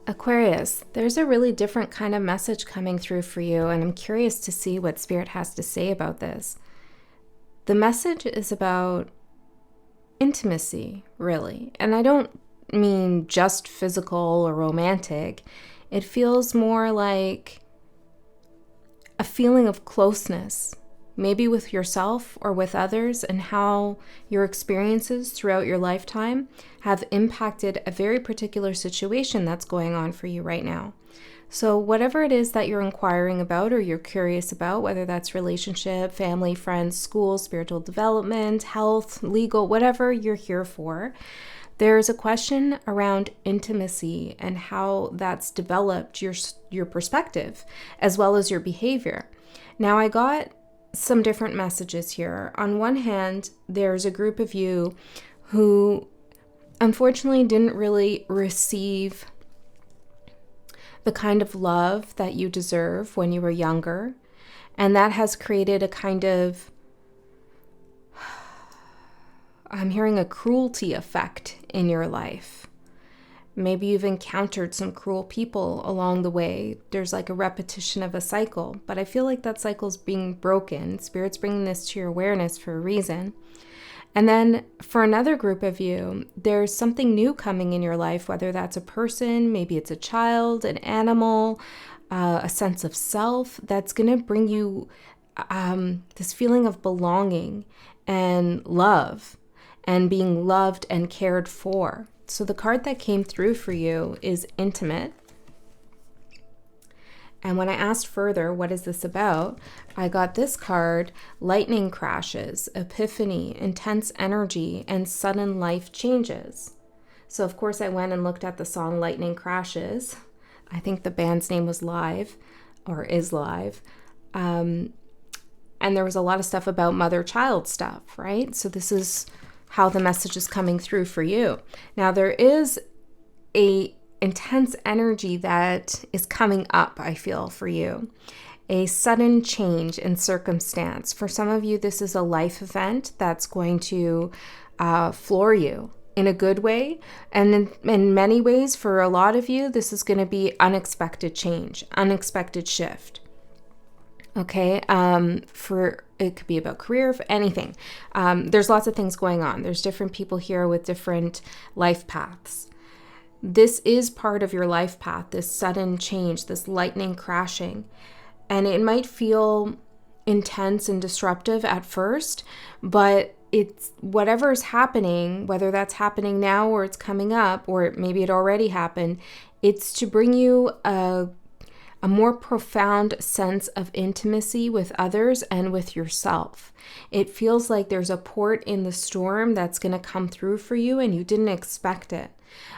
Aquarius, there's a really different kind of message coming through for you, and I'm curious to see what Spirit has to say about this. The message is about intimacy, really. And I don't mean just physical or romantic. It feels more like a feeling of closeness, maybe with yourself or with others, and how your experiences throughout your lifetime have impacted a very particular situation that's going on for you right now. So whatever it is that you're inquiring about or you're curious about, whether that's relationship, family, friends, school, spiritual development, health, legal, whatever you're here for, there's a question around intimacy and how that's developed your perspective as well as your behavior. Now, I got some different messages here. On one hand, there's a group of you who unfortunately didn't really receive the kind of love that you deserve when you were younger. And that has created a kind of, I'm hearing a cruelty effect in your life. Maybe you've encountered some cruel people along the way. There's like a repetition of a cycle, but I feel like that cycle's being broken. Spirit's bringing this to your awareness for a reason. And then for another group of you, there's something new coming in your life, whether that's a person, maybe it's a child, an animal, a sense of self that's going to bring you this feeling of belonging and love and being loved and cared for. So the card that came through for you is intimate. And when I asked further, what is this about? I got this card, lightning crashes, epiphany, intense energy, and sudden life changes. So of course I went and looked at the song Lightning Crashes. I think the band's name was Live, or is Live. And there was a lot of stuff about mother-child stuff, right? So this is how the message is coming through for you. Now there is a intense energy that is coming up, I feel, for you. A sudden change in circumstance. For some of you, this is a life event that's going to floor you in a good way. And in many ways, for a lot of you, this is going to be unexpected change, unexpected shift. Okay, for it could be about career, for anything. There's lots of things going on. There's different people here with different life paths. This is part of your life path, this sudden change, this lightning crashing. And it might feel intense and disruptive at first, but it's whatever's happening, whether that's happening now or it's coming up, or maybe it already happened, it's to bring you a more profound sense of intimacy with others and with yourself. It feels like there's a port in the storm that's going to come through for you and you didn't expect it.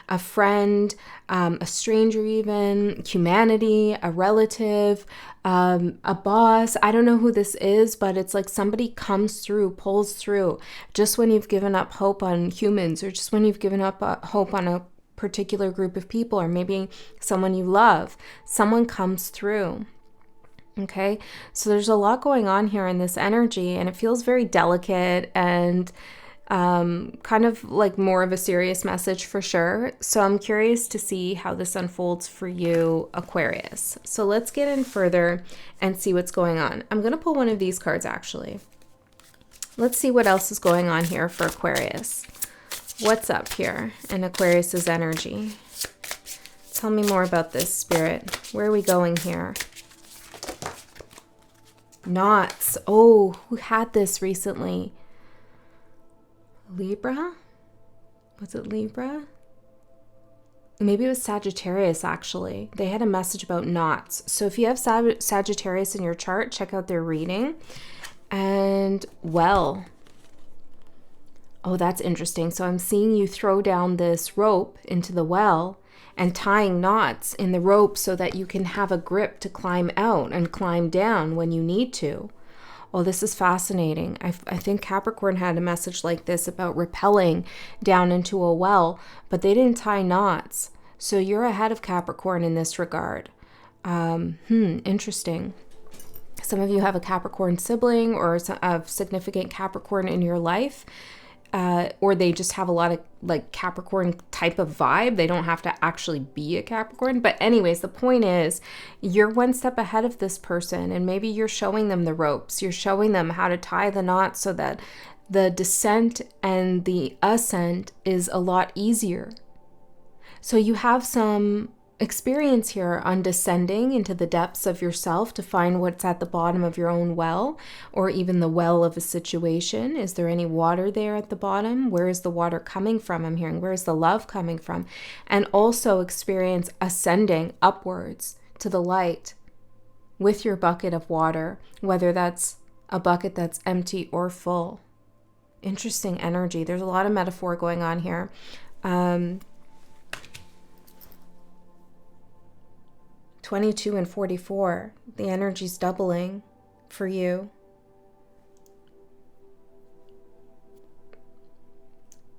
A friend, a stranger even, humanity, a relative, a boss. I don't know who this is, but it's like somebody comes through, pulls through, just when you've given up hope on humans, or just when you've given up hope on a particular group of people, or maybe someone you love. Someone comes through. Okay, so there's a lot going on here in this energy, and it feels very delicate and kind of like more of a serious message for sure. So I'm curious to see how this unfolds for you, Aquarius. So let's get in further and see what's going on. I'm going to pull one of these cards actually. Let's see what else is going on here for Aquarius. What's up here in Aquarius's energy? Tell me more about this, Spirit. Where are we going here? Knots. Oh, who had this recently? Libra? Was it Libra? Maybe it was Sagittarius, actually. They had a message about knots. So if you have Sagittarius in your chart, check out their reading. And well, oh, that's interesting. So I'm seeing you throw down this rope into the well and tying knots in the rope so that you can have a grip to climb out and climb down when you need to. Oh, this is fascinating. I think Capricorn had a message like this about rappelling down into a well, but they didn't tie knots. So you're ahead of Capricorn in this regard. Interesting. Some of you have a Capricorn sibling or a significant Capricorn in your life. or they just have a lot of like Capricorn type of vibe. They don't have to actually be a Capricorn. But anyways, the point is you're one step ahead of this person, and maybe you're showing them the ropes. You're showing them how to tie the knot so that the descent and the ascent is a lot easier. So you have some experience here on descending into the depths of yourself to find what's at the bottom of your own well, or even the well of a situation. Is there any water there at the bottom? Where is the water coming from? I'm hearing, where is the love coming from? And also experience ascending upwards to the light with your bucket of water, whether that's a bucket that's empty or full. Interesting energy. There's a lot of metaphor going on here. 22 and 44, the energy's doubling for you.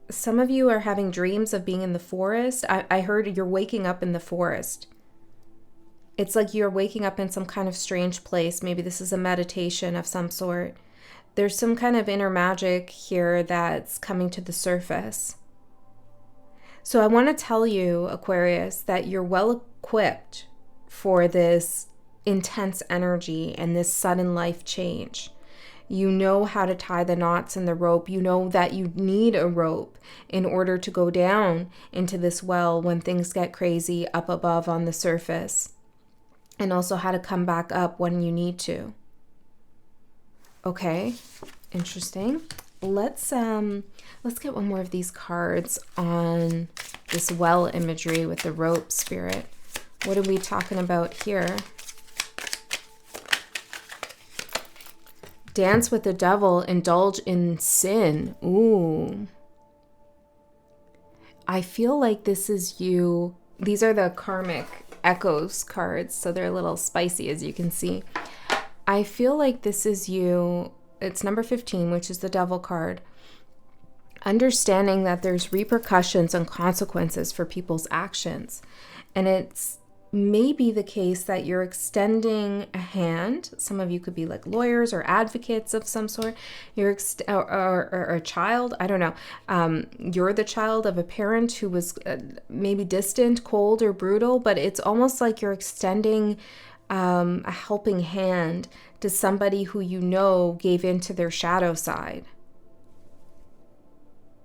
Some of you are having dreams of being in the forest. I heard you're waking up in the forest. It's like you're waking up in some kind of strange place. Maybe this is a meditation of some sort. There's some kind of inner magic here that's coming to the surface. So I want to tell you, Aquarius, that you're well equipped for this intense energy and this sudden life change. You know how to tie the knots in the rope. You know that you need a rope in order to go down into this well when things get crazy up above on the surface, and also how to come back up when you need to. Okay, interesting. Let's get one more of these cards on this well imagery with the rope spirit. What are we talking about here? Dance with the devil, indulge in sin. Ooh. I feel like this is you. These are the Karmic echoes cards, so they're a little spicy, as you can see. I feel like this is you. It's number 15, which is the devil card. Understanding that there's repercussions and consequences for people's actions. And it's maybe the case that you're extending a hand. Some of you could be like lawyers or advocates of some sort. You're or a child. I don't know. You're the child of a parent who was maybe distant, cold, or brutal, but it's almost like you're extending a helping hand to somebody who you know gave into their shadow side.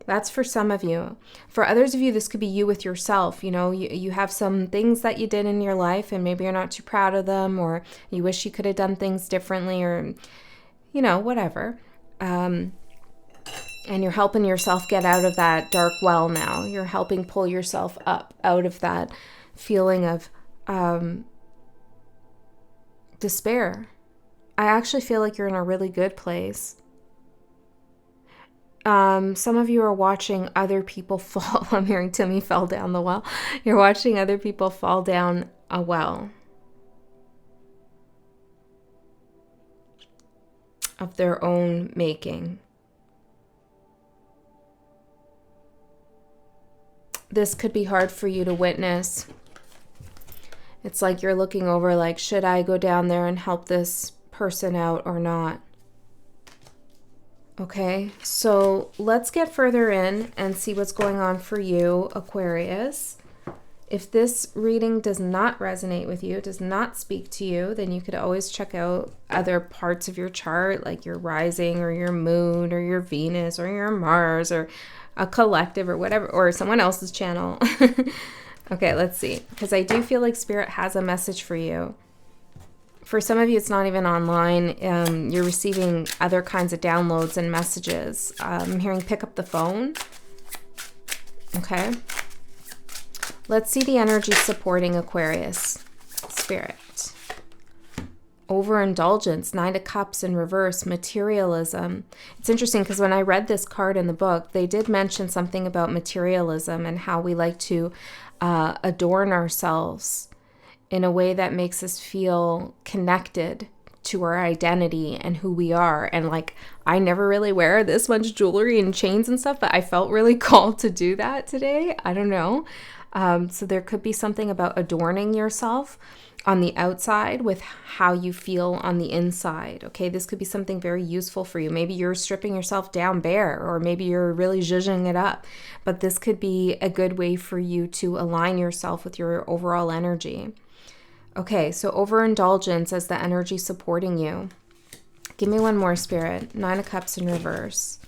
That's for some of you. For others of you, this could be you with yourself. You know, you have some things that you did in your life and maybe you're not too proud of them, or you wish you could have done things differently, or, you know, whatever. And you're helping yourself get out of that dark well now. You're helping pull yourself up out of that feeling of despair. I actually feel like you're in a really good place. Some of you are watching other people fall. I'm hearing Timmy fell down the well. You're watching other people fall down a well of their own making. This could be hard for you to witness. It's like you're looking over like, should I go down there and help this person out or not? Okay, so let's get further in and see what's going on for you, Aquarius. If this reading does not resonate with you, does not speak to you, then you could always check out other parts of your chart, like your rising or your moon or your Venus or your Mars or a collective or whatever, or someone else's channel. Okay, let's see, because I do feel like Spirit has a message for you. For some of you, it's not even online. You're receiving other kinds of downloads and messages. I'm hearing pick up the phone. Okay. Let's see the energy supporting Aquarius. Spirit. Overindulgence, 9 of Cups in reverse, materialism. It's interesting because when I read this card in the book, they did mention something about materialism and how we like to adorn ourselves in a way that makes us feel connected to our identity and who we are. And like, I never really wear this much jewelry and chains and stuff, but I felt really called to do that today. I don't know. So there could be something about adorning yourself. on the outside with how you feel on the inside. Okay, this could be something very useful for you. Maybe you're stripping yourself down bare, or maybe you're really zhuzhing it up. But this could be a good way for you to align yourself with your overall energy. Okay, so overindulgence as the energy supporting you. Give me one more, Spirit. 9 of Cups in reverse.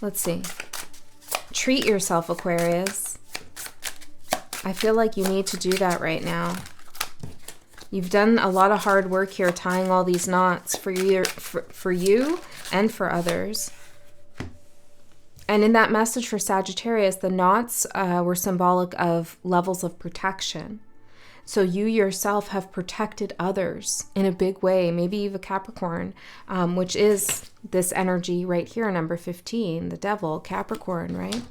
Let's see. Treat yourself, Aquarius. I feel like you need to do that right now. You've done a lot of hard work here tying all these knots for you and for others. And in that message for Sagittarius, the knots were symbolic of levels of protection. So you yourself have protected others in a big way, maybe even Capricorn, which is this energy right here, number 15, the devil, Capricorn, right?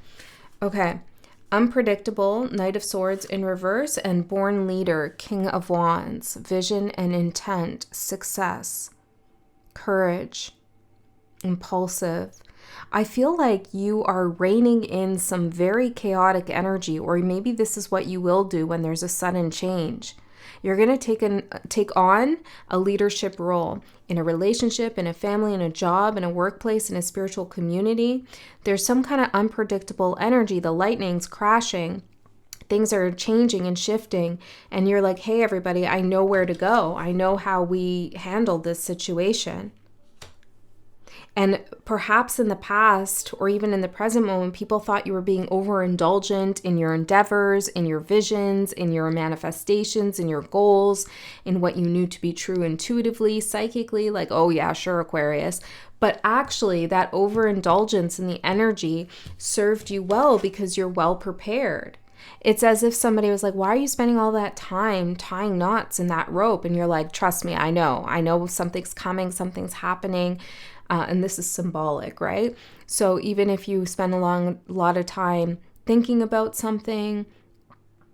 Okay. Unpredictable, Knight of Swords in reverse, and Born Leader, King of Wands, vision and intent, success, courage, impulsive. I feel like you are reining in some very chaotic energy, or maybe this is what you will do when there's a sudden change. You're going to take on a leadership role in a relationship, in a family, in a job, in a workplace, in a spiritual community. There's some kind of unpredictable energy. The lightning's crashing. Things are changing and shifting. And you're like, hey, everybody, I know where to go. I know how we handle this situation. And perhaps in the past, or even in the present moment, people thought you were being overindulgent in your endeavors, in your visions, in your manifestations, in your goals, in what you knew to be true intuitively, psychically, like, oh yeah, sure, Aquarius. But actually, that overindulgence in the energy served you well because you're well prepared. It's as if somebody was like, why are you spending all that time tying knots in that rope? And you're like, trust me, I know something's coming, something's happening. And this is symbolic, right? So even if you spend a lot of time thinking about something,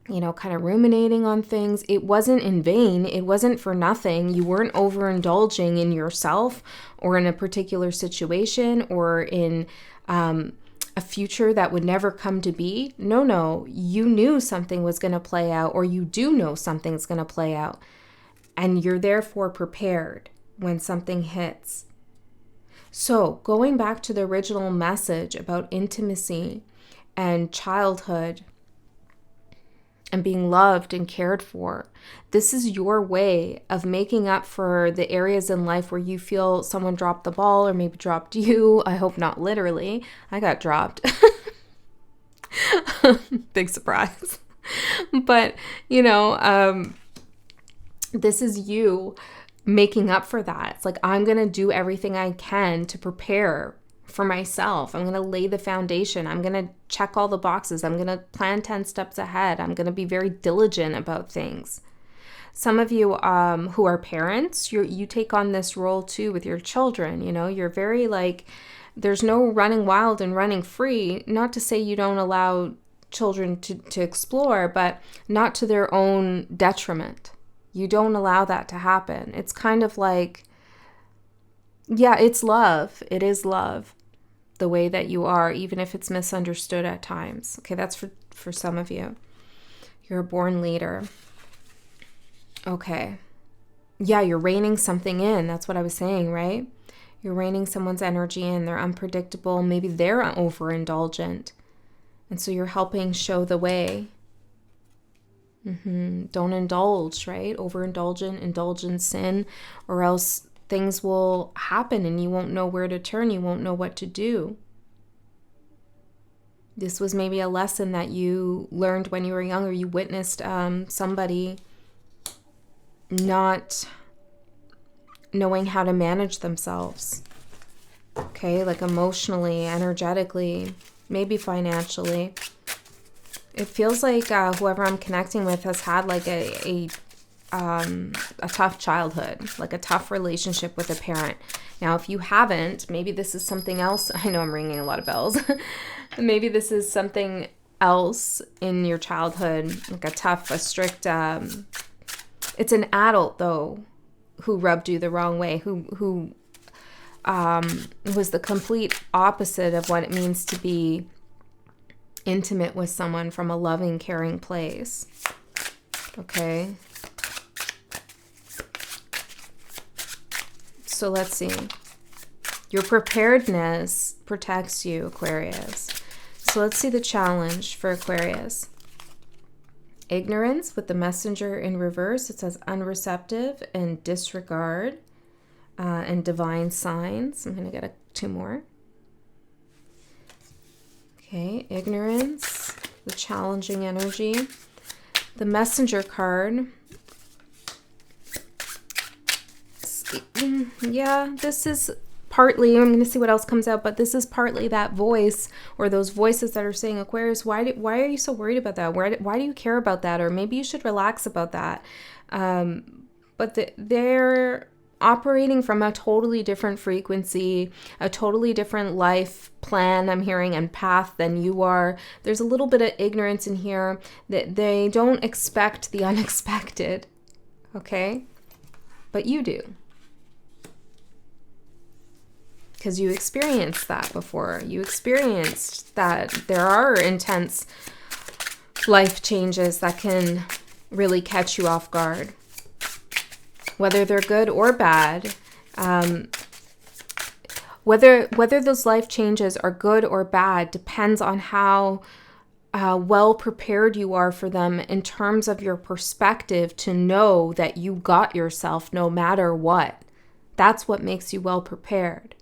kind of ruminating on things, it wasn't in vain. It wasn't for nothing. You weren't overindulging in yourself or in a particular situation or in a future that would never come to be. No, you knew something was going to play out, or you do know something's going to play out. And you're therefore prepared when something hits. So going back to the original message about intimacy and childhood and being loved and cared for, this is your way of making up for the areas in life where you feel someone dropped the ball or maybe dropped you. I hope not literally. I got dropped. Big surprise. But, this is you making up for that. It's like, I'm going to do everything I can to prepare for myself. I'm going to lay the foundation. I'm going to check all the boxes. I'm going to plan 10 steps ahead. I'm going to be very diligent about things. Some of you who are parents, you take on this role too with your children. You're very there's no running wild and running free. Not to say you don't allow children to explore, but not to their own detriment. You don't allow that to happen. It's kind of like, yeah, it's love. It is love, the way that you are, even if it's misunderstood at times. Okay, that's for some of you. You're a born leader. Okay. Yeah, you're reining something in. That's what I was saying, right? You're reining someone's energy in. They're unpredictable. Maybe they're overindulgent. And so you're helping show the way. Don't indulge, right? Overindulgent, indulge in sin, or else things will happen and you won't know where to turn. You won't know what to do. This was maybe a lesson that you learned when you were younger. You witnessed somebody not knowing how to manage themselves. Okay, like emotionally, energetically, maybe financially. It feels like whoever I'm connecting with has had like a tough childhood, like a tough relationship with a parent. Now, if you haven't, maybe this is something else. I know I'm ringing a lot of bells. Maybe this is something else in your childhood, like a strict, it's an adult though, who rubbed you the wrong way, who was the complete opposite of what it means to be intimate with someone from a loving, caring place. Okay. So let's see. Your preparedness protects you, Aquarius. So let's see the challenge for Aquarius. Ignorance with the messenger in reverse. It says unreceptive and disregard and divine signs. I'm going to get 2 more. Okay, ignorance, the challenging energy. The messenger card. Yeah, this is partly, I'm going to see what else comes out, but this is partly that voice or those voices that are saying, Aquarius, why are you so worried about that? Why do you care about that? Or maybe you should relax about that. But they're operating from a totally different frequency, a totally different life plan, I'm hearing, and path than you are. There's a little bit of ignorance in here that they don't expect the unexpected, okay? But you do. Because you experienced that before. You experienced that there are intense life changes that can really catch you off guard. Whether they're good or bad, whether those life changes are good or bad depends on how well prepared you are for them in terms of your perspective to know that you got yourself no matter what. That's what makes you well prepared.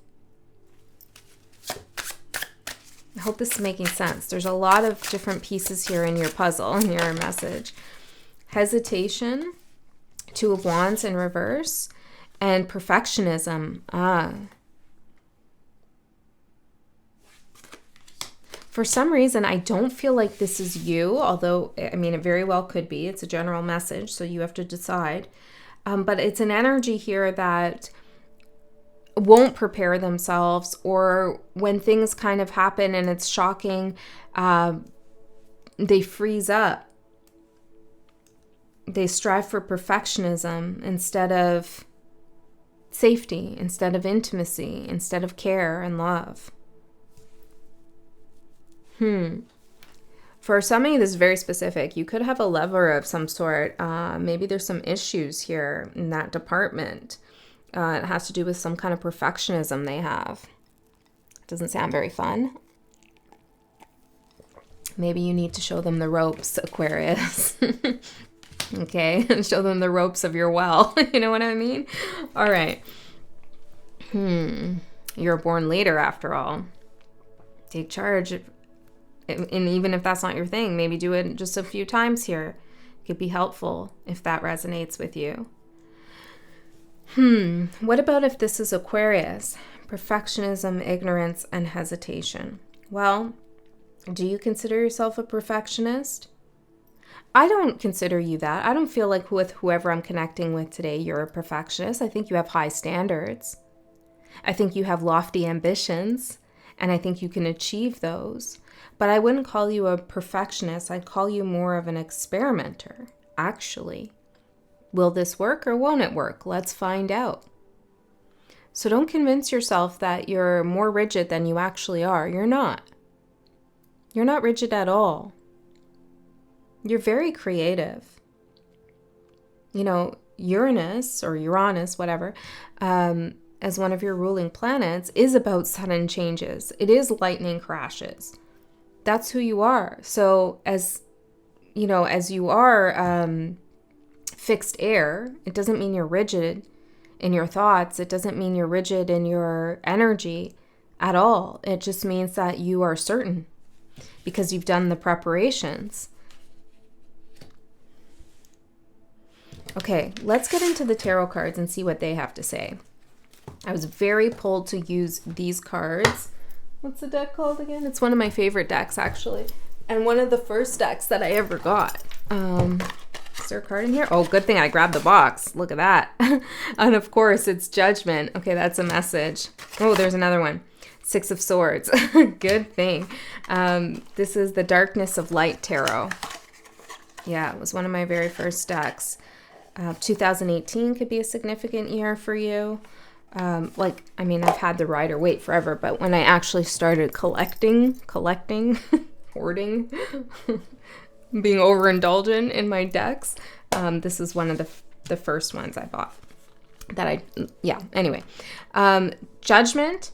I hope this is making sense. There's a lot of different pieces here in your puzzle, in your message. Hesitation, 2 of Wands in reverse, and perfectionism. For some reason, I don't feel like this is you, although, I mean, it very well could be. It's a general message, so you have to decide. But it's an energy here that won't prepare themselves, or when things kind of happen and it's shocking, they freeze up. They strive for perfectionism instead of safety, instead of intimacy, instead of care and love. For somebody this is very specific, you could have a lover of some sort. Maybe there's some issues here in that department. It has to do with some kind of perfectionism they have. Doesn't sound very fun. Maybe you need to show them the ropes, Aquarius. Okay, and show them the ropes of your well. You know what I mean? All right. You're a born leader after all. Take charge. And even if that's not your thing, maybe do it just a few times here. It could be helpful if that resonates with you. What about if this is Aquarius? Perfectionism, ignorance, and hesitation. Well, do you consider yourself a perfectionist? I don't consider you that. I don't feel like with whoever I'm connecting with today, you're a perfectionist. I think you have high standards. I think you have lofty ambitions, and I think you can achieve those. But I wouldn't call you a perfectionist. I'd call you more of an experimenter, actually. Will this work or won't it work? Let's find out. So don't convince yourself that you're more rigid than you actually are. You're not. You're not rigid at all. You're very creative. You know, Uranus, whatever, as one of your ruling planets, is about sudden changes. It is lightning crashes. That's who you are. So as you are fixed air, it doesn't mean you're rigid in your thoughts. It doesn't mean you're rigid in your energy at all. It just means that you are certain because you've done the preparations. Okay, let's get into the tarot cards and see what they have to say. I was very pulled to use these cards. What's the deck called again? It's one of my favorite decks, actually. And one of the first decks that I ever got. Is there a card in here? Oh, good thing I grabbed the box. Look at that. And of course, it's Judgment. Okay, that's a message. Oh, there's another one. 6 of Swords. Good thing. This is the Darkness of Light Tarot. Yeah, it was one of my very first decks. 2018 could be a significant year for you. I've had the Rider-Waite forever, but when I actually started collecting hoarding, being overindulgent in my decks. This is one of the first ones I bought anyway. Judgment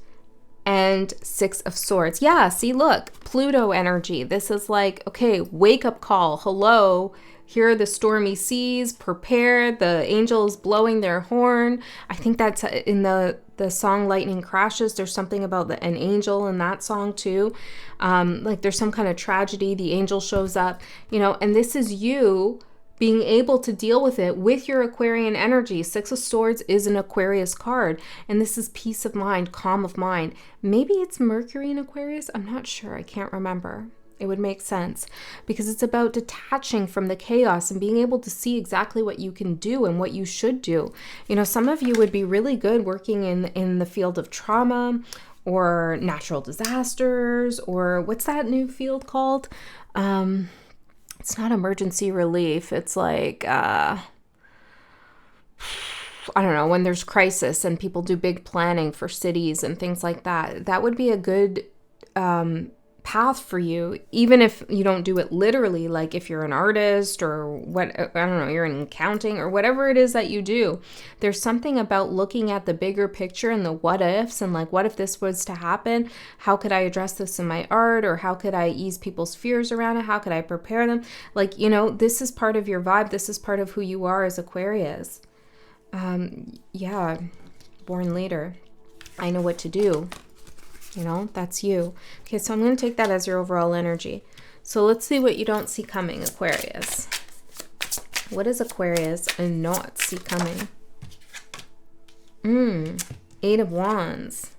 and Six of Swords. Yeah, see, look, Pluto energy. This is like, okay, wake up call. Hello. Here are the stormy seas. Prepare. The angel is blowing their horn. I think that's in the song Lightning Crashes. There's something about an angel in that song too. Like there's some kind of tragedy. The angel shows up, and this is you being able to deal with it with your Aquarian energy. Six of Swords is an Aquarius card, and this is peace of mind, calm of mind. Maybe it's Mercury in Aquarius. I'm not sure. I can't remember. It would make sense because it's about detaching from the chaos and being able to see exactly what you can do and what you should do. Some of you would be really good working in the field of trauma or natural disasters, or what's that new field called? It's not emergency relief. It's like, I don't know, when there's crisis and people do big planning for cities and things like that. That would be a good path for you, even if you don't do it literally, like if you're an artist or you're in accounting or whatever it is that you do. There's something about looking at the bigger picture and the what ifs and like, what if this was to happen? How could I address this in my art? Or how could I ease people's fears around it? How could I prepare them? Like, this is part of your vibe. This is part of who you are as Aquarius. Born leader. I know what to do. That's you. Okay, so I'm going to take that as your overall energy. So let's see what you don't see coming, Aquarius. What does Aquarius not see coming? Eight of Wands.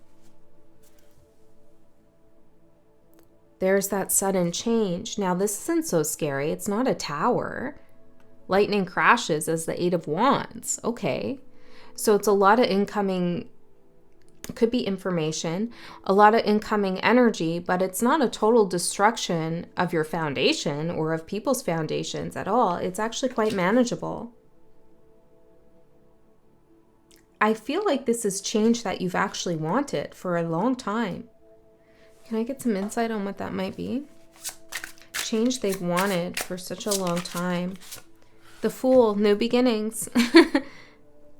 There's that sudden change. Now, this isn't so scary. It's not a tower. Lightning crashes as the Eight of Wands. Okay. So it's a lot of incoming, could be information, a lot of incoming energy, but it's not a total destruction of your foundation or of people's foundations at all. It's actually quite manageable. I feel like this is change that you've actually wanted for a long time. Can I get some insight on what that might be? Change they've wanted for such a long time. The Fool, new beginnings.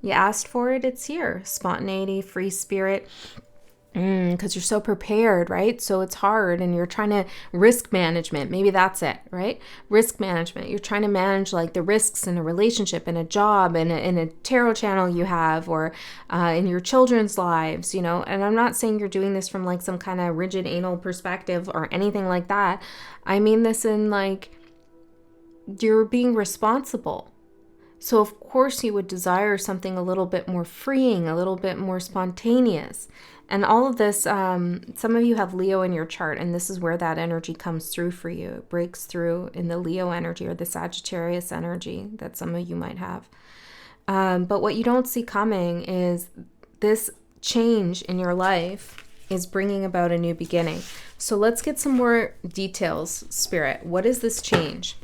You asked for it, it's here. Spontaneity, free spirit. Because you're so prepared, right? So it's hard and you're trying to risk management. Maybe that's it, right? Risk management. You're trying to manage like the risks in a relationship, in a job, in a tarot channel you have, or in your children's lives, And I'm not saying you're doing this from like some kind of rigid anal perspective or anything like that. I mean this in like you're being responsible. So of course you would desire something a little bit more freeing, a little bit more spontaneous. And all of this, some of you have Leo in your chart, and this is where that energy comes through for you. It breaks through in the Leo energy or the Sagittarius energy that some of you might have. But what you don't see coming is this change in your life is bringing about a new beginning. So let's get some more details, Spirit. What is this change?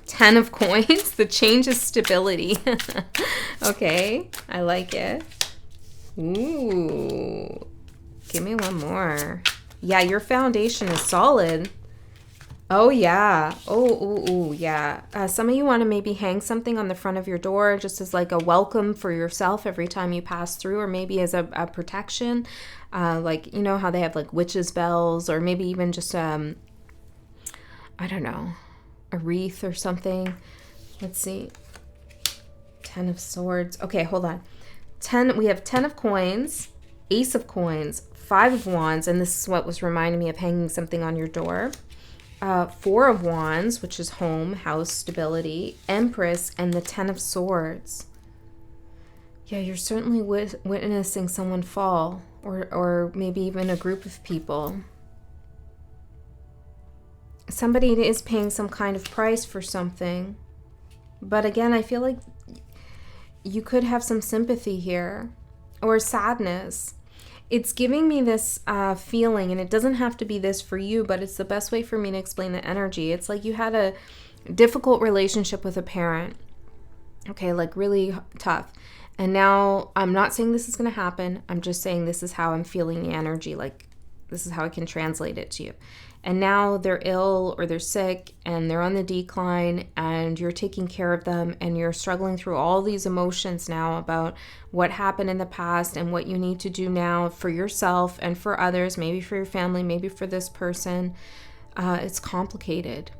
10 of Coins. The change is stability. Okay, I like it. Ooh, give me one more. Yeah, your foundation is solid. Oh, yeah. Oh, yeah. Some of you want to maybe hang something on the front of your door just as like a welcome for yourself every time you pass through, or maybe as a protection. Like, how they have like witches' bells, or maybe even just, I don't know, a wreath or something. Let's see. 10 of Swords. Okay, hold on. We have 10 of Coins, Ace of Coins, 5 of Wands, and this is what was reminding me of hanging something on your door. 4 of Wands, which is home, house, stability, Empress, and the 10 of Swords. Yeah, you're certainly witnessing someone fall, or maybe even a group of people. Somebody is paying some kind of price for something. But again, I feel like you could have some sympathy here, or sadness. It's giving me this feeling, and it doesn't have to be this for you, but it's the best way for me to explain the energy. It's like you had a difficult relationship with a parent. Okay, like really tough. And now I'm not saying this is going to happen. I'm just saying this is how I'm feeling the energy. Like This is how I can translate it to you. And now they're ill or they're sick and they're on the decline, and you're taking care of them, and you're struggling through all these emotions now about what happened in the past and what you need to do now for yourself and for others, maybe for your family, maybe for this person. It's complicated.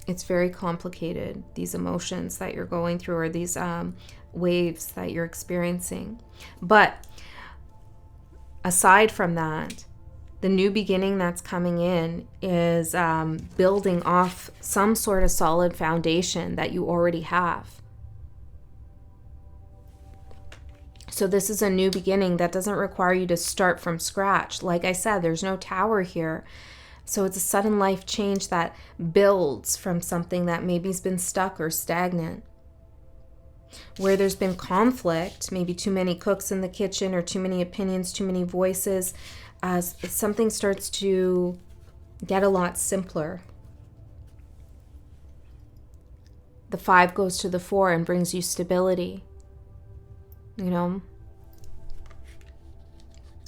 It's very complicated, these emotions that you're going through, or these waves that you're experiencing. But aside from that, the new beginning that's coming in is building off some sort of solid foundation that you already have. So this is a new beginning that doesn't require you to start from scratch. Like I said, there's no tower here. So it's a sudden life change that builds from something that maybe has been stuck or stagnant. Where there's been conflict, maybe too many cooks in the kitchen or too many opinions, too many voices, something starts to get a lot simpler. The 5 goes to the 4 and brings you stability. You know,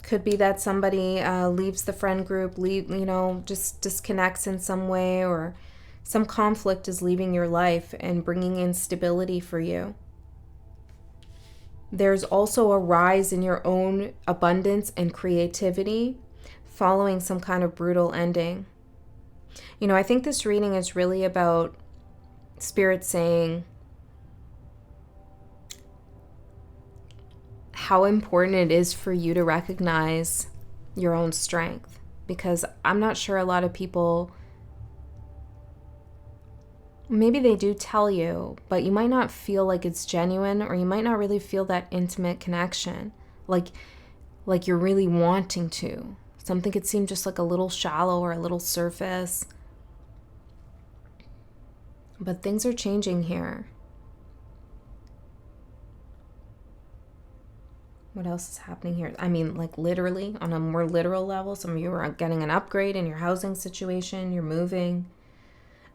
could be that somebody leaves the friend group, just disconnects in some way, or some conflict is leaving your life and bringing in stability for you. There's also a rise in your own abundance and creativity following some kind of brutal ending. You know, I think this reading is really about Spirit saying how important it is for you to recognize your own strength. Because I'm not sure a lot of people, maybe they do tell you, but you might not feel like it's genuine, or you might not really feel that intimate connection, like you're really wanting to. Something could seem just like a little shallow or a little surface. But things are changing here. What else is happening here? I mean, like literally, on a more literal level, some of you are getting an upgrade in your housing situation, you're moving.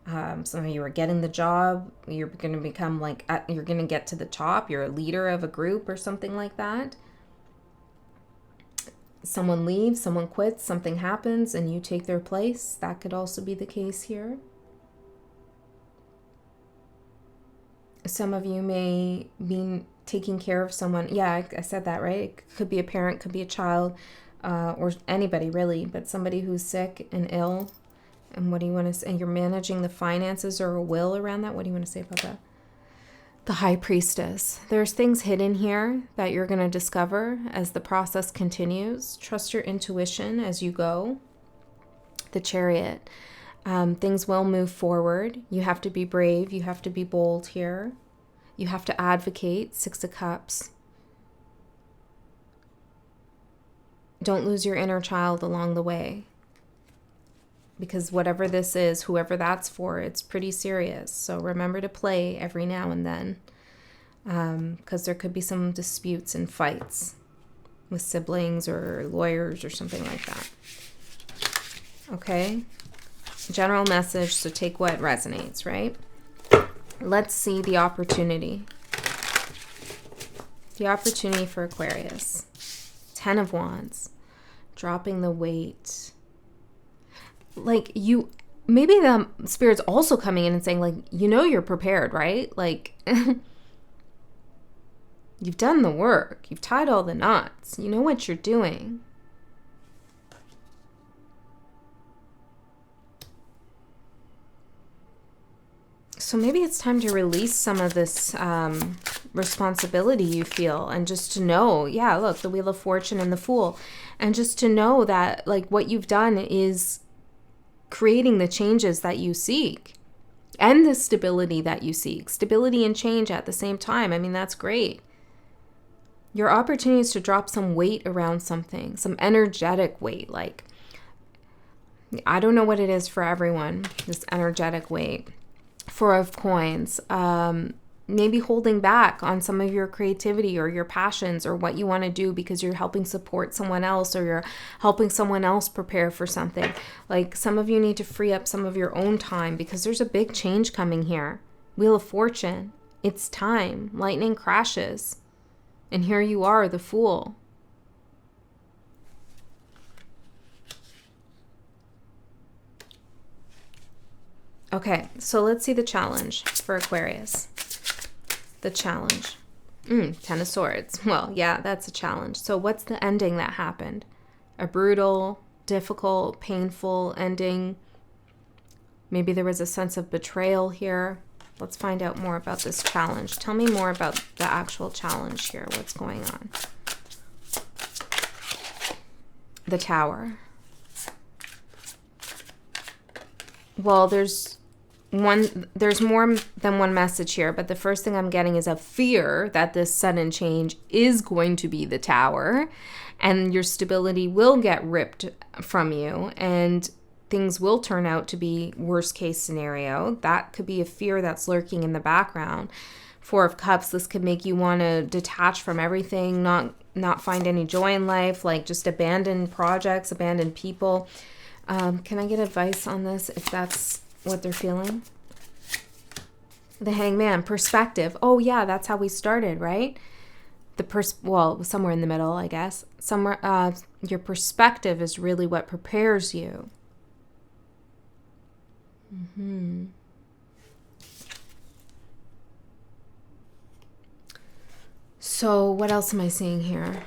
Some of you are getting the job, you're going to become you're going to get to the top, you're a leader of a group or something like that. Someone leaves, someone quits, something happens, and you take their place. That could also be the case here. Some of you may be taking care of someone. Yeah, I said that, right? It could be a parent, could be a child, or anybody really, but somebody who's sick and ill. And what do you want to say? And you're managing the finances or a will around that. What do you want to say about that? The High Priestess. There's things hidden here that you're going to discover as the process continues. Trust your intuition as you go. The Chariot. Things will move forward. You have to be brave. You have to be bold here. You have to advocate. 6 of Cups. Don't lose your inner child along the way. Because whatever this is, whoever that's for, it's pretty serious. So remember to play every now and then. Because there could be some disputes and fights with siblings or lawyers or something like that. Okay? General message, so take what resonates, right? Let's see the opportunity. The opportunity for Aquarius. 10 of Wands. Dropping the weight. Like you, maybe the Spirit's also coming in and saying, like, you're prepared, right? Like, you've done the work. You've tied all the knots. You know what you're doing. So maybe it's time to release some of this responsibility you feel, and just to know, yeah, look, the Wheel of Fortune and the Fool, and just to know that, like, what you've done is creating the changes that you seek and the stability that you seek. Stability and change at the same time. I mean, that's great. Your opportunity is to drop some weight around something, some energetic weight. Like, I don't know what it is for everyone, this energetic weight. 4 of Coins. Maybe holding back on some of your creativity or your passions or what you want to do because you're helping support someone else, or you're helping someone else prepare for something. Like, some of you need to free up some of your own time because there's a big change coming here. Wheel of Fortune. It's time. Lightning crashes. And here you are, the Fool. Okay, so let's see the challenge for Aquarius. The challenge. Ten of Swords. Well, yeah, that's a challenge. So what's the ending that happened? A brutal, difficult, painful ending. Maybe there was a sense of betrayal here. Let's find out more about this challenge. Tell me more about the actual challenge here. What's going on? The Tower. Well, there's more than one message here, but the first thing I'm getting is a fear that this sudden change is going to be the Tower, and your stability will get ripped from you, and things will turn out to be worst case scenario. That could be a fear that's lurking in the background. Four of Cups, this could make you want to detach from everything, not find any joy in life, like just abandon projects, abandon people. Can I get advice on this if that's what they're feeling? The Hangman, perspective. Oh yeah, that's how we started, right? Well, somewhere in the middle, I guess. Somewhere, your perspective is really what prepares you. So what else am I seeing here?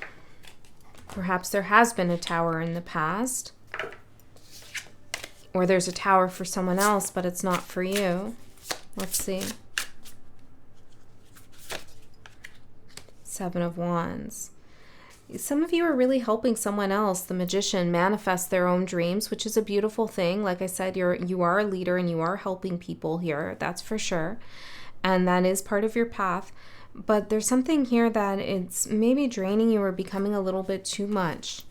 Perhaps there has been a Tower in the past. Or there's a Tower for someone else, but it's not for you. Let's see. Seven of Wands. Some of you are really helping someone else, the Magician, manifest their own dreams, which is a beautiful thing. Like I said, you are a leader and you are helping people here. That's for sure. And that is part of your path. But there's something here that it's maybe draining you or becoming a little bit too much.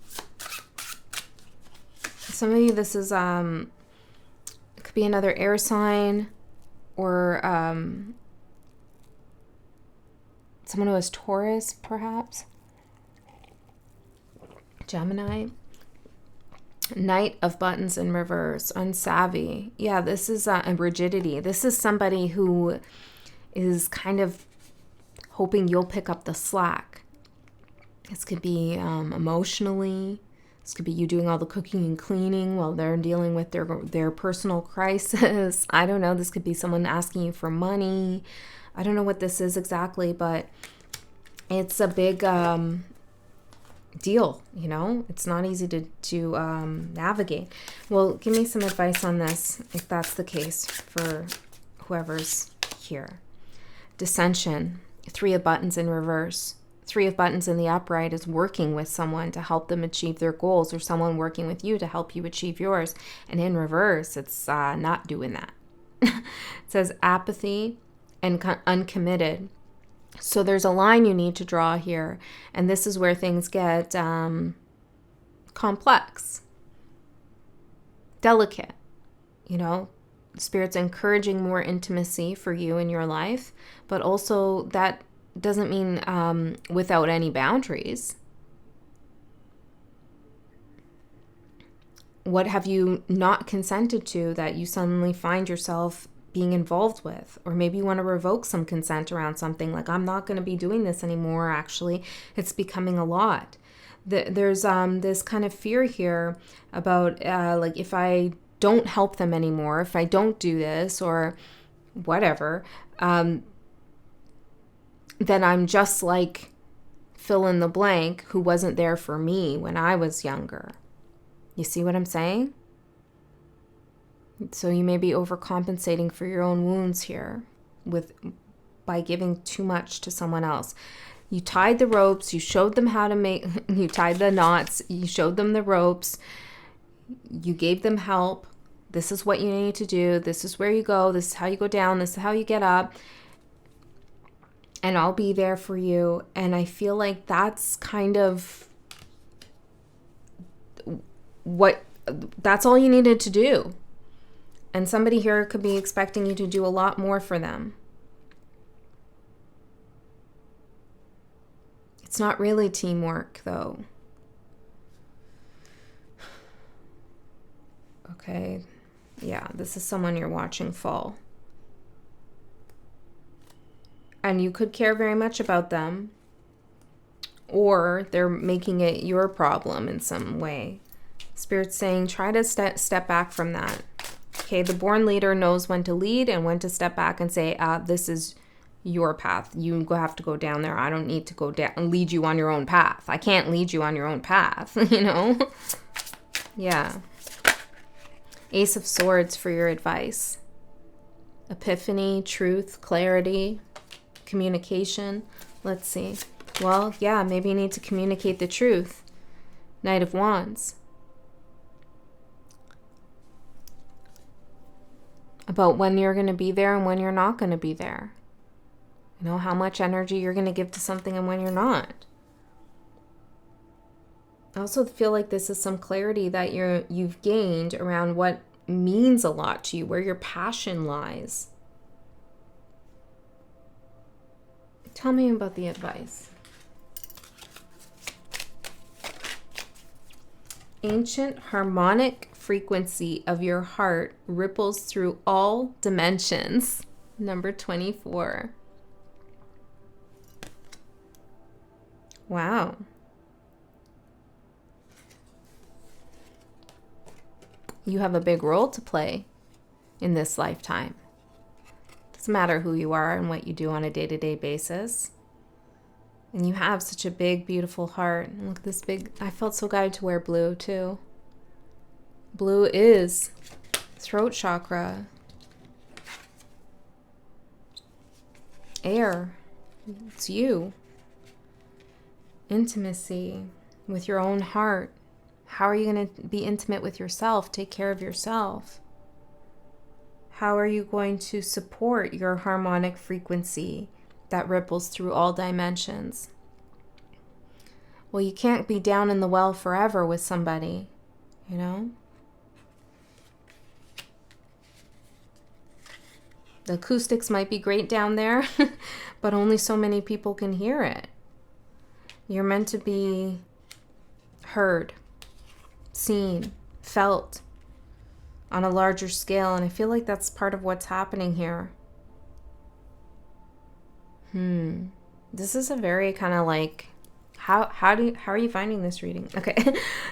Some of you, this is, it could be another air sign or someone who has Taurus, perhaps. Gemini. Knight of Buttons in reverse, unsavvy. Yeah, this is a rigidity. This is somebody who is kind of hoping you'll pick up the slack. This could be emotionally. This could be you doing all the cooking and cleaning while they're dealing with their personal crisis. I don't know. This could be someone asking you for money. I don't know what this is exactly, but it's a big deal, you know? It's not easy to navigate. Well, give me some advice on this, if that's the case for whoever's here. Dissension. Three of Buttons in reverse. Three of Buttons in the upright is working with someone to help them achieve their goals, or someone working with you to help you achieve yours. And in reverse, it's not doing that. It says apathy and uncommitted. So there's a line you need to draw here. And this is where things get complex, delicate, you know. Spirit's encouraging more intimacy for you in your life, but also that doesn't mean without any boundaries. What have you not consented to that you suddenly find yourself being involved with? Or maybe you want to revoke some consent around something, like, I'm not going to be doing this anymore. Actually, it's becoming a lot. There's this kind of fear here about like, if I don't help them anymore, if I don't do this or whatever, then I'm just like fill in the blank who wasn't there for me when I was younger. You see what I'm saying? So you may be overcompensating for your own wounds here by giving too much to someone else. You tied the ropes, you showed them how to you tied the knots, you showed them the ropes, you gave them help. This is what you need to do. This is where you go. This is how you go down. This is how you get up. And I'll be there for you. And I feel like that's kind of that's all you needed to do. And somebody here could be expecting you to do a lot more for them. It's not really teamwork, though. Okay. Yeah, this is someone you're watching fall. And you could care very much about them, or they're making it your problem in some way. Spirit's saying, try to step back from that. Okay, the born leader knows when to lead and when to step back and say, this is your path. You have to go down there. I don't need to go down and lead you on your own path. I can't lead you on your own path, you know? Yeah. Ace of Swords for your advice. Epiphany, truth, clarity, communication. Let's see. Well, yeah, maybe you need to communicate the truth. Knight of Wands. About when you're going to be there and when you're not going to be there. You know, how much energy you're going to give to something and when you're not. I also feel like this is some clarity that you've gained around what means a lot to you, where your passion lies. Tell me about the advice. Ancient harmonic frequency of your heart ripples through all dimensions. Number 24. Wow. You have a big role to play in this lifetime. Doesn't matter who you are and what you do on a day-to-day basis. And you have such a big, beautiful heart. And look at this big, I felt so guided to wear blue too. Blue is throat chakra. Air. It's you. Intimacy with your own heart. How are you going to be intimate with yourself? Take care of yourself. How are you going to support your harmonic frequency that ripples through all dimensions? Well, you can't be down in the well forever with somebody, you know? The acoustics might be great down there, but only so many people can hear it. You're meant to be heard, seen, felt on a larger scale, and I feel like that's part of what's happening here. This is a very kind of like, how are you finding this reading? Okay.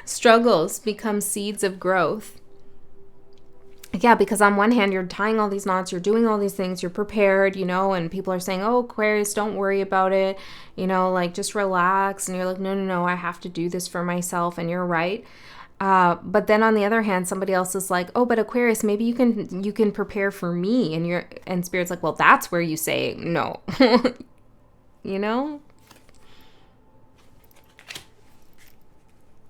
Struggles become seeds of growth. Yeah, because on one hand, you're tying all these knots, you're doing all these things, you're prepared, you know, and people are saying, oh, Aquarius, don't worry about it, you know, like just relax. And you're like, no, I have to do this for myself. And you're right. But then on the other hand, somebody else is like, oh, but Aquarius, maybe you can prepare for me. And Spirit's like, well, that's where you say no, you know?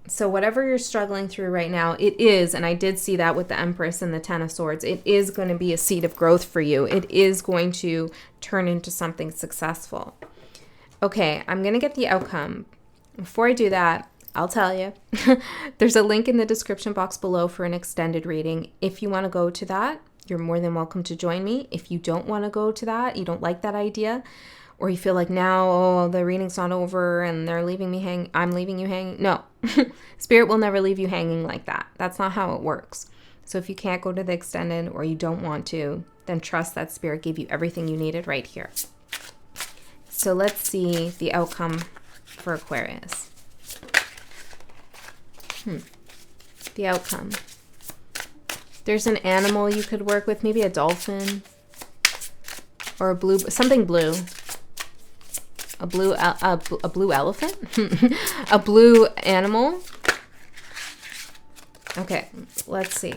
So whatever you're struggling through right now, it is, and I did see that with the Empress and the Ten of Swords, it is going to be a seed of growth for you. It is going to turn into something successful. Okay, I'm going to get the outcome. Before I do that, I'll tell you, there's a link in the description box below for an extended reading. If you want to go to that, you're more than welcome to join me. If you don't want to go to that, you don't like that idea, or you feel like now, oh, the reading's not over and they're leaving me hanging, I'm leaving you hanging. No, Spirit will never leave you hanging like that. That's not how it works. So if you can't go to the extended or you don't want to, then trust that Spirit gave you everything you needed right here. So let's see the outcome for Aquarius. The outcome. There's an animal you could work with, maybe a dolphin or a blue, something blue. A blue elephant? A blue animal? Okay, let's see.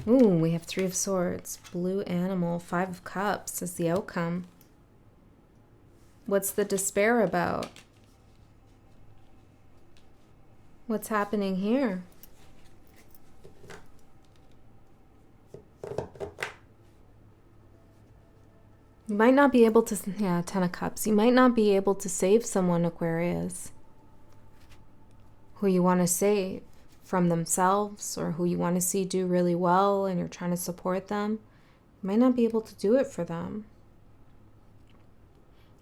Ooh, we have Three of Swords. Blue animal. Five of Cups is the outcome. What's the despair about? What's happening here? You might not be able to, yeah, Ten of Cups. You might not be able to save someone, Aquarius, who you want to save from themselves or who you want to see do really well and you're trying to support them. You might not be able to do it for them.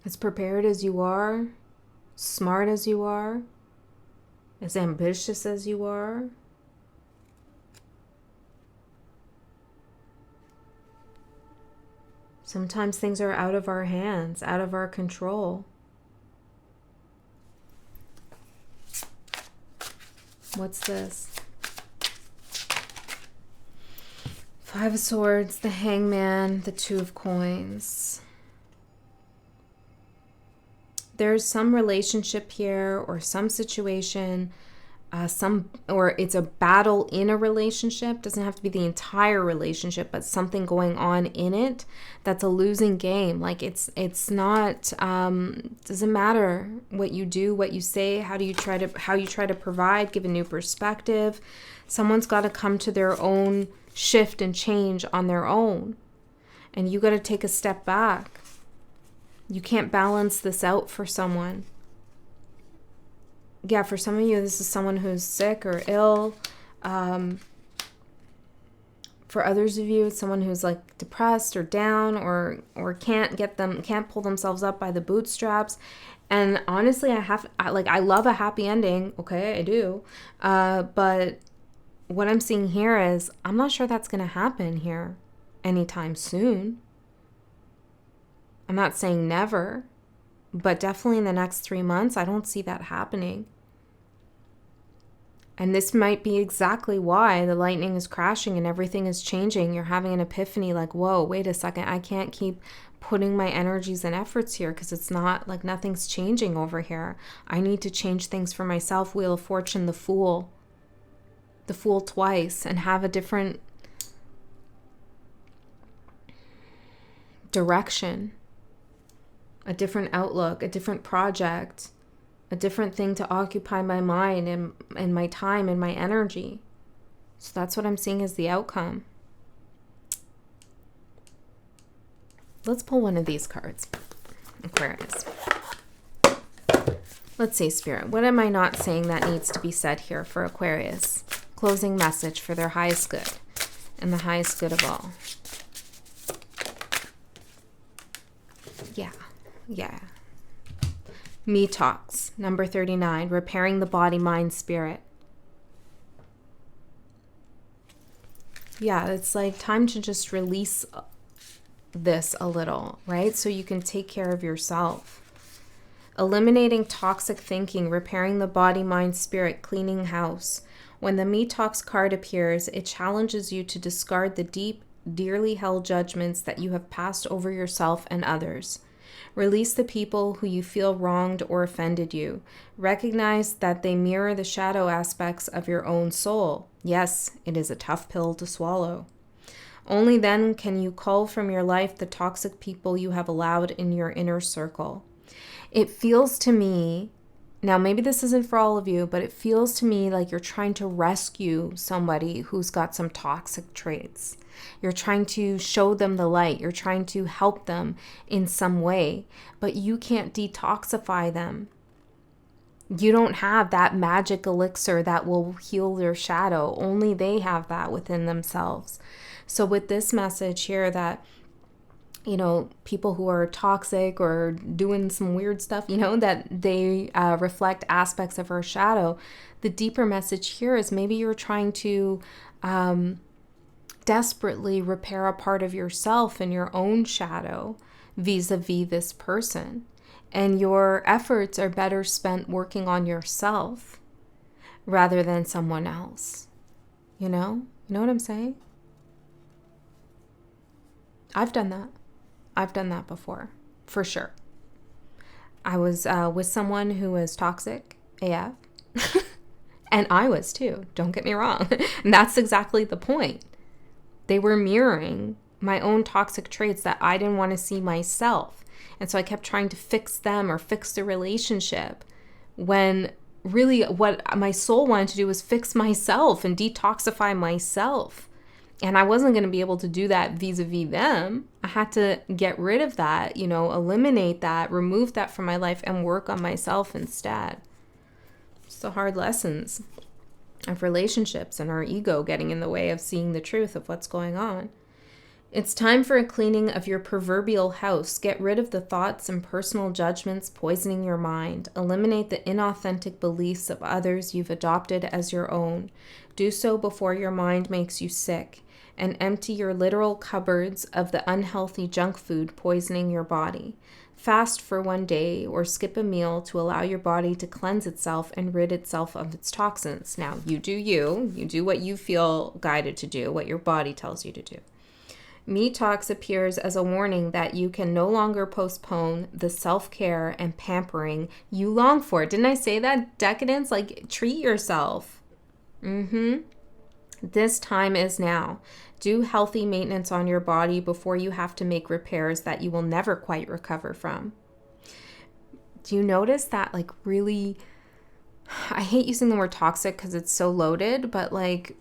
As prepared as you are, smart as you are, as ambitious as you are, sometimes things are out of our hands, out of our control. What's this? Five of Swords, the Hangman, the Two of Coins. There's some relationship here or some situation, or it's a battle in a relationship. Doesn't have to be the entire relationship, but something going on in it that's a losing game. Like it's not, doesn't matter what you do, what you say, how you try to provide, give a new perspective. Someone's got to come to their own shift and change on their own. And you got to take a step back. You can't balance this out for someone. Yeah, for some of you, this is someone who's sick or ill. For others of you, it's someone who's like depressed or down or can't pull themselves up by the bootstraps. And honestly, I love a happy ending. Okay, I do. But what I'm seeing here is I'm not sure that's going to happen here anytime soon. I'm not saying never, but definitely in the next 3 months, I don't see that happening. And this might be exactly why the lightning is crashing and everything is changing. You're having an epiphany like, whoa, wait a second. I can't keep putting my energies and efforts here because it's not like nothing's changing over here. I need to change things for myself. Wheel of Fortune, the Fool twice, and have a different direction, a different outlook, a different project, a different thing to occupy my mind and my time and my energy. So that's what I'm seeing as the outcome. Let's pull one of these cards, Aquarius. Let's see, Spirit. What am I not saying that needs to be said here for Aquarius? Closing message for their highest good and the highest good of all. Yeah. Me Talks, number 39, repairing the body, mind, spirit. Yeah, it's like time to just release this a little, right? So you can take care of yourself. Eliminating toxic thinking, repairing the body, mind, spirit, cleaning house. When the Me Talks card appears, it challenges you to discard the deep, dearly held judgments that you have passed over yourself and others. Release the people who you feel wronged or offended you. Recognize that they mirror the shadow aspects of your own soul. Yes, it is a tough pill to swallow. Only then can you cull from your life the toxic people you have allowed in your inner circle. It feels to me, now maybe this isn't for all of you, but it feels to me like you're trying to rescue somebody who's got some toxic traits. You're trying to show them the light. You're trying to help them in some way, but you can't detoxify them. You don't have that magic elixir that will heal their shadow. Only they have that within themselves. So with this message here that, you know, people who are toxic or doing some weird stuff, you know, that they reflect aspects of our shadow, the deeper message here is maybe you're trying to desperately repair a part of yourself and your own shadow vis-a-vis this person. And your efforts are better spent working on yourself rather than someone else. You know? You know what I'm saying? I've done that. I've done that before, for sure. I was with someone who was toxic AF. And I was too, don't get me wrong. And that's exactly the point. They were mirroring my own toxic traits that I didn't want to see myself. And so I kept trying to fix them or fix the relationship when really what my soul wanted to do was fix myself and detoxify myself. And I wasn't going to be able to do that vis-a-vis them. I had to get rid of that, you know, eliminate that, remove that from my life and work on myself instead. It's the hard lessons of relationships and our ego getting in the way of seeing the truth of what's going on. It's time for a cleaning of your proverbial house. Get rid of the thoughts and personal judgments poisoning your mind. Eliminate the inauthentic beliefs of others you've adopted as your own. Do so before your mind makes you sick, and empty your literal cupboards of the unhealthy junk food poisoning your body. Fast for one day or skip a meal to allow your body to cleanse itself and rid itself of its toxins. Now, you do what you feel guided to do, what your body tells you to do. Detox appears as a warning that you can no longer postpone the self-care and pampering you long for. Didn't I say that? Decadence, like treat yourself. This time is now. Do healthy maintenance on your body before you have to make repairs that you will never quite recover from. Do you notice that, like, really, I hate using the word toxic because it's so loaded, but like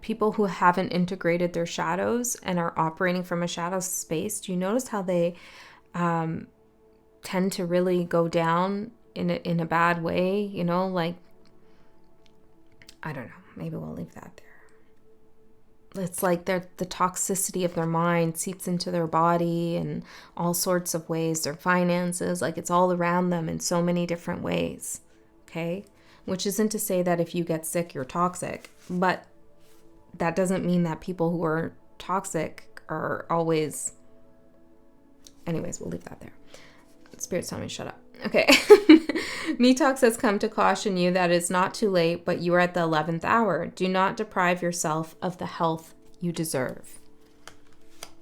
people who haven't integrated their shadows and are operating from a shadow space, do you notice how they tend to really go down in a bad way? You know, like, I don't know. Maybe we'll leave that there. It's like the toxicity of their mind seeps into their body in all sorts of ways, their finances, like it's all around them in so many different ways, okay? Which isn't to say that if you get sick, you're toxic, but that doesn't mean that people who are toxic are always... Anyways, we'll leave that there. Spirit's telling me to shut up. Okay. Detox has come to caution you that it's not too late, but you are at the 11th hour. Do not deprive yourself of the health you deserve.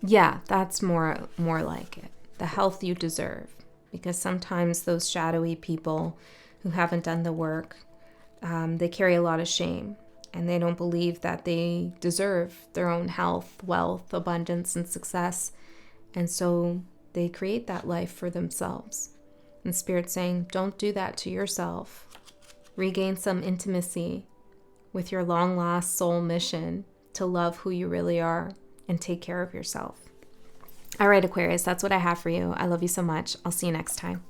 Yeah, that's more like it. The health you deserve. Because sometimes those shadowy people who haven't done the work, they carry a lot of shame. And they don't believe that they deserve their own health, wealth, abundance, and success. And so they create that life for themselves. And Spirit's saying, don't do that to yourself. Regain some intimacy with your long lost soul mission to love who you really are and take care of yourself. All right, Aquarius, that's what I have for you. I love you so much. I'll see you next time.